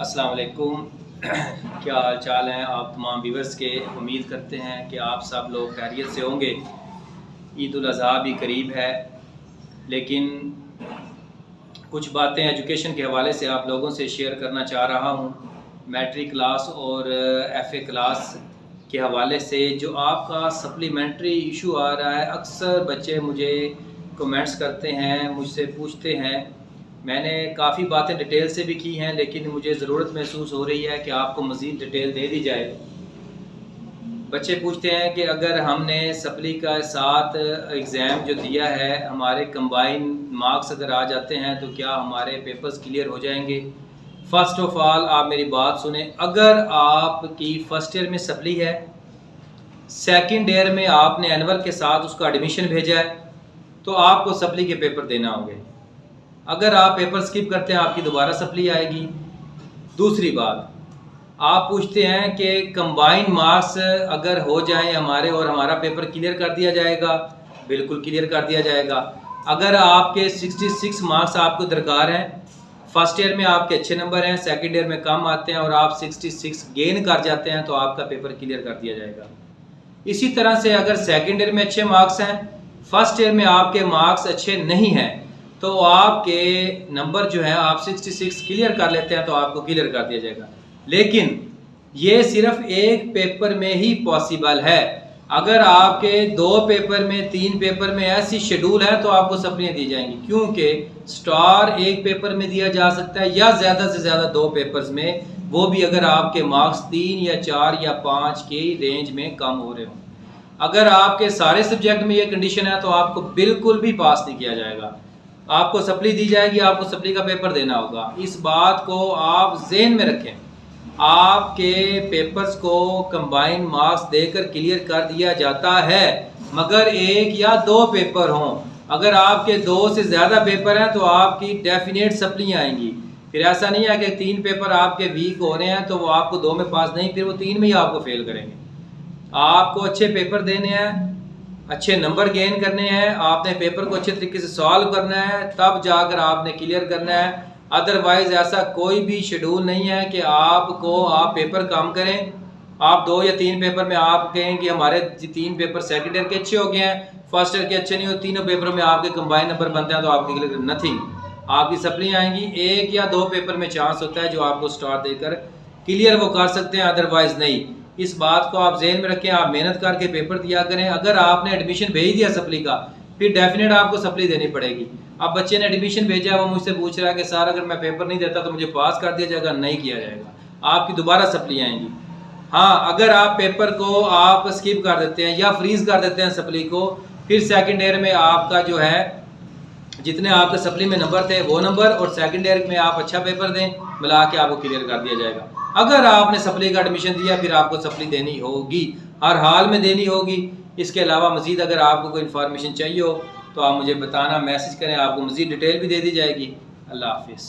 अस्सलाम वालेकुम। क्या हाल चाल हैं आप तमाम व्यूवर्स के। उम्मीद करते हैं कि आप सब लोग खैरियत से होंगे। ईद उल अज़हा भी करीब है, लेकिन कुछ बातें एजुकेशन के हवाले से आप लोगों से शेयर करना चाह रहा हूँ। मैट्रिक क्लास और एफ़ए क्लास के हवाले से जो आपका सप्लीमेंट्री इशू आ रहा है, अक्सर बच्चे मुझे कमेंट्स करते हैं, मुझसे पूछते हैं। मैंने काफ़ी बातें डिटेल से भी की हैं, लेकिन मुझे ज़रूरत महसूस हो रही है कि आपको मज़ीद डिटेल दे दी जाए। बच्चे पूछते हैं कि अगर हमने सप्ली का साथ एग्ज़ाम जो दिया है, हमारे कंबाइन मार्क्स अगर आ जाते हैं तो क्या हमारे पेपर्स क्लियर हो जाएंगे? फ़र्स्ट ऑफ़ ऑल आप मेरी बात सुने। अगर आपकी फ़र्स्ट ईयर में सप्ली है, सेकंड ईयर में आपने एनुअल के साथ उसका एडमिशन भेजा है, तो आपको सप्ली के पेपर देना होंगे। अगर आप पेपर स्किप करते हैं, आपकी दोबारा सप्ली आएगी। दूसरी बात, आप पूछते हैं कि कंबाइन मार्क्स अगर हो जाएं हमारे और हमारा पेपर क्लियर कर दिया जाएगा। बिल्कुल क्लियर कर दिया जाएगा। अगर आपके 66 मार्क्स आपको दरकार हैं, फर्स्ट ईयर में आपके अच्छे नंबर हैं, सेकंड ईयर में कम आते हैं और आप 66 गेन कर जाते हैं, तो आपका पेपर क्लियर कर दिया जाएगा। इसी तरह से अगर सेकंड ईयर में अच्छे मार्क्स हैं, फर्स्ट ईयर में आपके मार्क्स अच्छे नहीं हैं, तो आपके नंबर जो है आप 66 क्लियर कर लेते हैं, तो आपको क्लियर कर दिया जाएगा। लेकिन ये सिर्फ एक पेपर में ही पॉसिबल है। अगर आपके 2 पेपर में 3 पेपर में ऐसी शेड्यूल है, तो आपको सप्लियाँ दी जाएंगी, क्योंकि स्टार एक पेपर में दिया जा सकता है या ज़्यादा से ज़्यादा 2 पेपर्स में, वो भी अगर आपके मार्क्स 3 या 4 या 5 के रेंज में कम हो रहे हों। अगर आपके सारे सब्जेक्ट में ये कंडीशन है, तो आपको बिल्कुल भी पास नहीं किया जाएगा। आपको सप्ली दी जाएगी, आपको सप्ली का पेपर देना होगा। इस बात को आप ज़हन में रखें। आपके पेपर्स को कंबाइन मार्क्स देकर क्लियर कर दिया जाता है, मगर 1 या 2 पेपर हों। अगर आपके 2 से ज़्यादा पेपर हैं, तो आपकी डेफिनेट सप्लियाँ आएंगी। फिर ऐसा नहीं है कि 3 पेपर आपके वीक हो रहे हैं तो वो आपको 2 में पास नहीं, फिर वो 3 में ही आपको फेल करेंगे। आपको अच्छे पेपर देने हैं, अच्छे नंबर गेन करने हैं, आपने पेपर को अच्छे तरीके से सॉल्व करना है, तब जाकर आपने क्लियर करना है। अदरवाइज़ ऐसा कोई भी शेड्यूल नहीं है कि आप पेपर कम करें। आप 2 या 3 पेपर में आप कहें कि हमारे 3 पेपर सेकंड ईयर के अच्छे हो गए हैं, फर्स्ट ईयर के अच्छे नहीं हो, तीनों पेपरों में आपके कंबाइन नंबर बनते हैं, तो आपके क्लियर नथिंग। आपकी सप्ली आएंगी। 1 या 2 पेपर में चांस होता है जो आपको स्टार देकर क्लियर वो कर सकते हैं, अदरवाइज़ नहीं। इस बात को आप ज़हन में रखें। आप मेहनत करके पेपर दिया करें। अगर आपने एडमिशन भेज दिया सप्ली का, फिर डेफिनेट आपको सप्ली देनी पड़ेगी। अब बच्चे ने एडमिशन भेजा, वो मुझसे पूछ रहा है कि सर अगर मैं पेपर नहीं देता तो मुझे पास कर दिया जाएगा? नहीं किया जाएगा, आपकी दोबारा सप्ली आएंगी। हाँ, अगर आप पेपर को आप स्किप कर देते हैं या फ्रीज कर देते हैं सप्ली को, फिर सेकेंड ईयर में आपका जो है जितने आपके सप्ली में नंबर थे वो नंबर, और सेकंड ईयर में आप अच्छा पेपर दें, मिला के आपको क्लियर कर दिया जाएगा। अगर आपने सप्ली का एडमिशन दिया, फिर आपको सप्ली देनी होगी, हर हाल में देनी होगी। इसके अलावा मज़ीद अगर आपको कोई इन्फॉर्मेशन चाहिए हो तो आप मुझे बताना, मैसेज करें, आपको मज़ीद डिटेल भी दे दी जाएगी। अल्लाह हाफिज़।